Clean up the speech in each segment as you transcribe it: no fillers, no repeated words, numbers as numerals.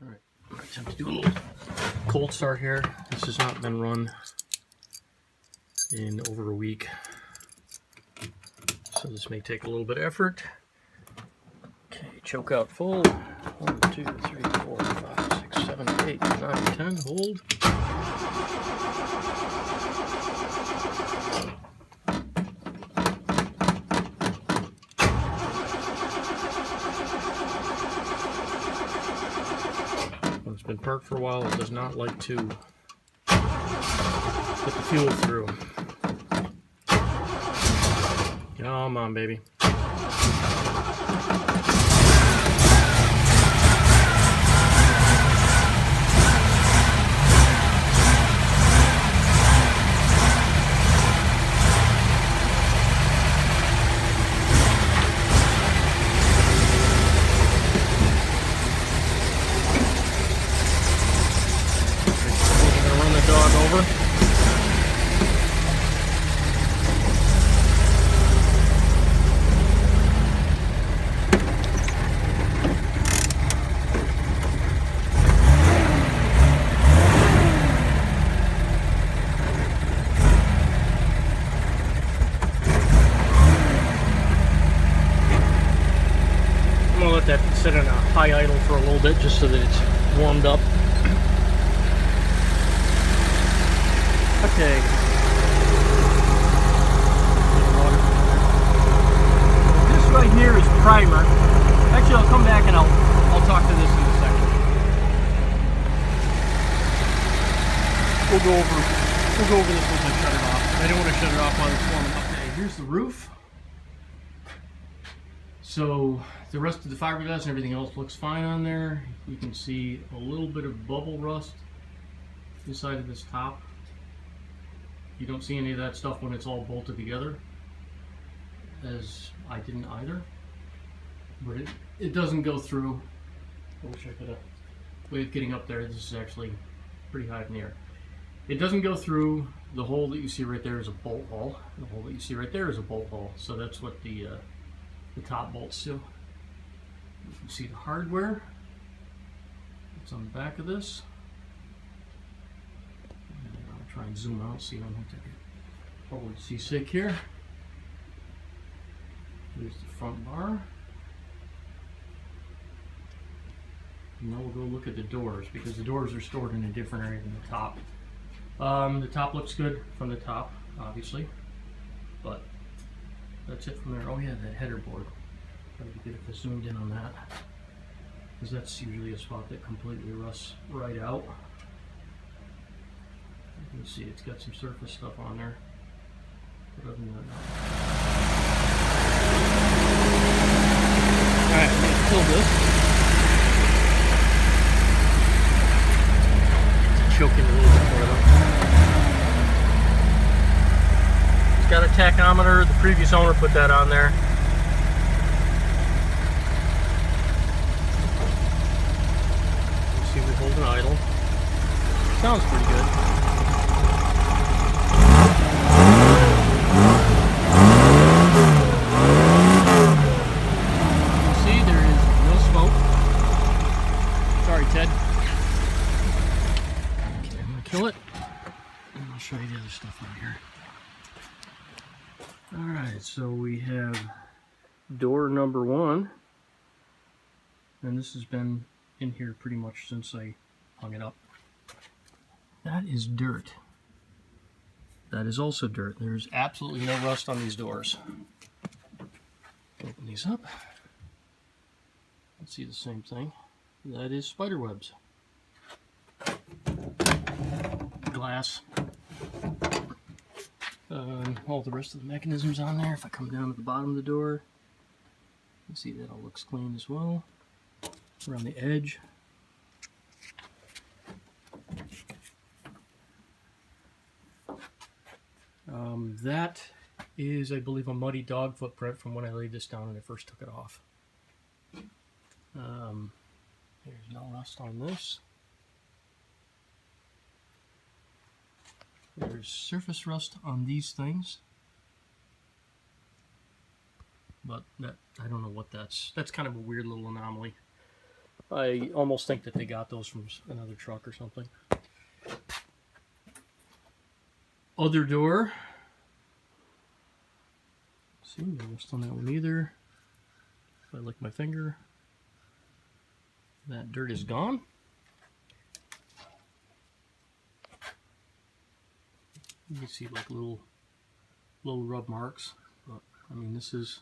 Alright, I'm going to attempt to do a little cold start here. This has not been run in over a week, so this may take a little bit of effort. Okay, choke out full. 1, 2, 3, 4, 5, 6, 7, 8, 9, 10. Hold. When it's been parked for a while, it does not like to put the fuel through. Come on, baby. We're gonna run the dog over. I'm gonna let that sit in a high idle for a little bit just so that it's warmed up. Okay. This right here is primer. Actually, I'll come back and I'll talk to this in a second. We'll go over this once I shut it off. I don't want to shut it off while it's warming up. Okay, here's the roof. So the rest of the fiberglass and everything else looks fine on there. You can see a little bit of bubble rust inside of this top. You don't see any of that stuff when it's all bolted together, as I didn't either. But it doesn't go through. I wish I could have way of getting up there. This is actually pretty high in the air. It doesn't go through. The hole that you see right there is a bolt hole. The hole that you see right there is a bolt hole. So that's what the top bolts do. You can see the hardware. It's on the back of this. I'll try and zoom out so you don't have to get forward seasick here. Here's the front bar. And now we'll go look at the doors, because the doors are stored in a different area than the top. The top looks good from the top, obviously, but that's it from there. Oh yeah, that header board. Probably good if I zoomed in on that, because that's usually a spot that completely rusts right out. You can see it's got some surface stuff on there. But other than that, no. Alright, I'm going to kill this. Choking a little bit more though. It's got a tachometer. The previous owner put that on there. You see we hold an idle. Sounds pretty good. You see there is no smoke. Sorry, Ted. Kill it, and I'll show you the other stuff on here. Alright, so we have door number 1, and this has been in here pretty much since I hung it up. That is dirt. That is also dirt. There's absolutely no rust on these doors. Open these up. Let's see the same thing. That is spider webs. Glass. All the rest of the mechanisms on there. If I come down to the bottom of the door, you see that all looks clean as well. Around the edge. That is, I believe, a muddy dog footprint from when I laid this down and I first took it off. There's no rust on this. There's surface rust on these things, but that, I don't know what that's kind of a weird little anomaly. I almost think that they got those from another truck or something. Other door. See, no rust on that one either. If I lick my finger, that dirt is gone. You can see like little rub marks, but I mean this is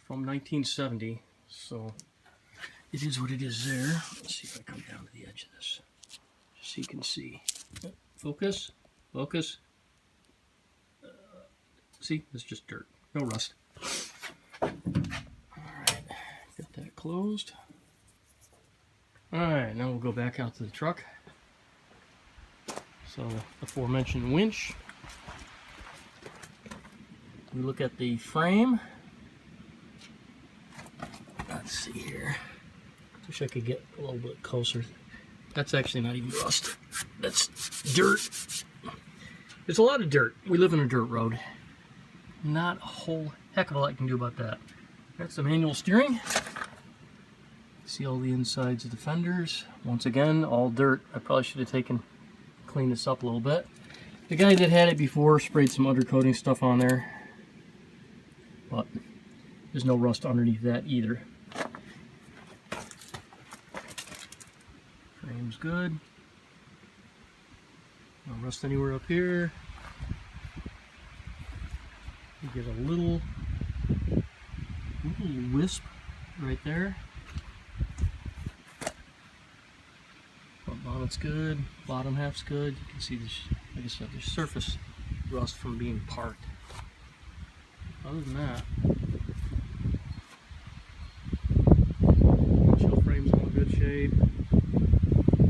from 1970, so it is what it is there. Let's see if I come down to the edge of this, just so you can see. Focus, focus. See, it's just dirt, no rust. All right, get that closed. All right, now we'll go back out to the truck. So the aforementioned winch. We look at the frame. Let's see here. Wish I could get a little bit closer. That's actually not even rust. That's dirt. There's a lot of dirt. We live in a dirt road. Not a whole heck of a lot I can do about that. That's the manual steering. See all the insides of the fenders. Once again, all dirt. I probably should have cleaned this up a little bit. The guy that had it before sprayed some undercoating stuff on there, but there's no rust underneath that either. Frame's good. No rust anywhere up here. You get a little wisp right there. Front bonnet's good. Bottom half's good. You can see this, like I said, there's surface rust from being parked. Other than that, windshield frame's in good shape.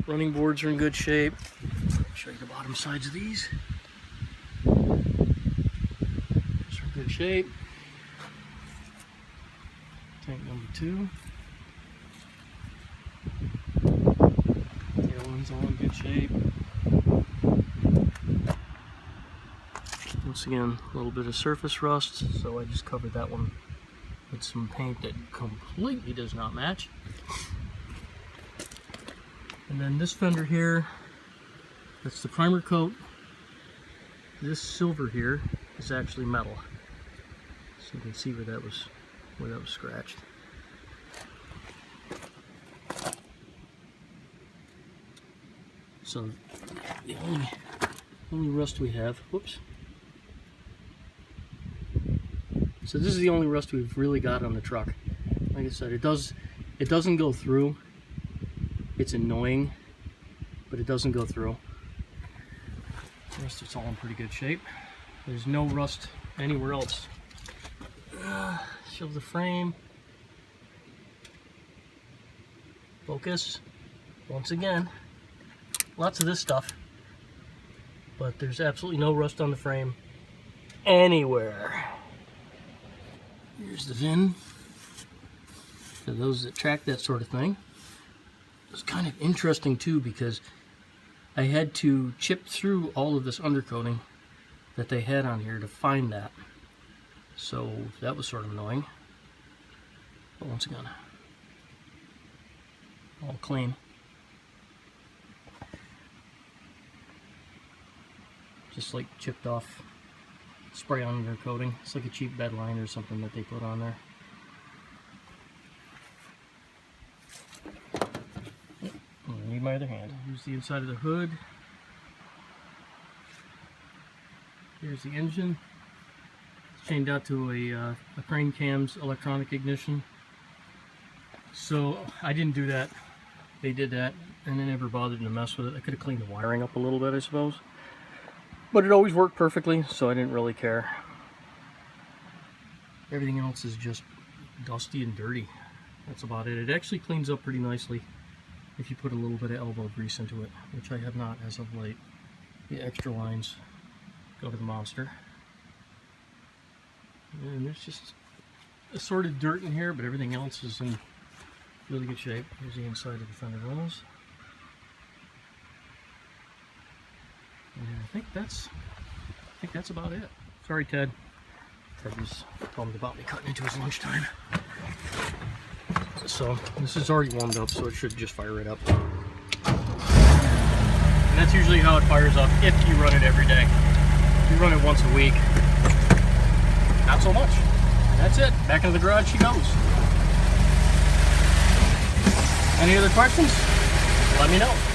Running boards are in good shape. I'll show you the bottom sides of these. These are in good shape. Tank number 2. Tailwind's all in good shape. Once again, a little bit of surface rust, so I just covered that one with some paint that completely does not match. And then this fender here, that's the primer coat. This silver here is actually metal, so you can see where that was scratched. So the only rust we have, whoops. So this is the only rust we've really got on the truck. Like I said, it doesn't go through. It's annoying, but it doesn't go through. The rest it's all in pretty good shape. There's no rust anywhere else. Show the frame. Focus. Once again, lots of this stuff, but there's absolutely no rust on the frame anywhere. Here's the VIN for those that track that sort of thing. It's kind of interesting too, because I had to chip through all of this undercoating that they had on here to find that. So that was sort of annoying. But once again, all clean. Just like chipped off spray on undercoating. It's like a cheap bed liner or something that they put on there. I need my other hand. Here's the inside of the hood. Here's the engine. It's chained out to a crane cam's electronic ignition. So I didn't do that. They did that, and they never bothered to mess with it. I could have cleaned the wiring up a little bit, I suppose. But it always worked perfectly, so I didn't really care. Everything else is just dusty and dirty. That's about it. It actually cleans up pretty nicely if you put a little bit of elbow grease into it, which I have not as of late. The extra lines go to the monster. And there's just assorted dirt in here, but everything else is in really good shape. Here's the inside of the fender wells. And I think that's about it. Sorry, Ted. Ted was bummed about me cutting into his lunchtime. So this is already warmed up, so it should just fire right up. And that's usually how it fires up if you run it every day. If you run it once a week, not so much. And that's it. Back into the garage she goes. Any other questions? Let me know.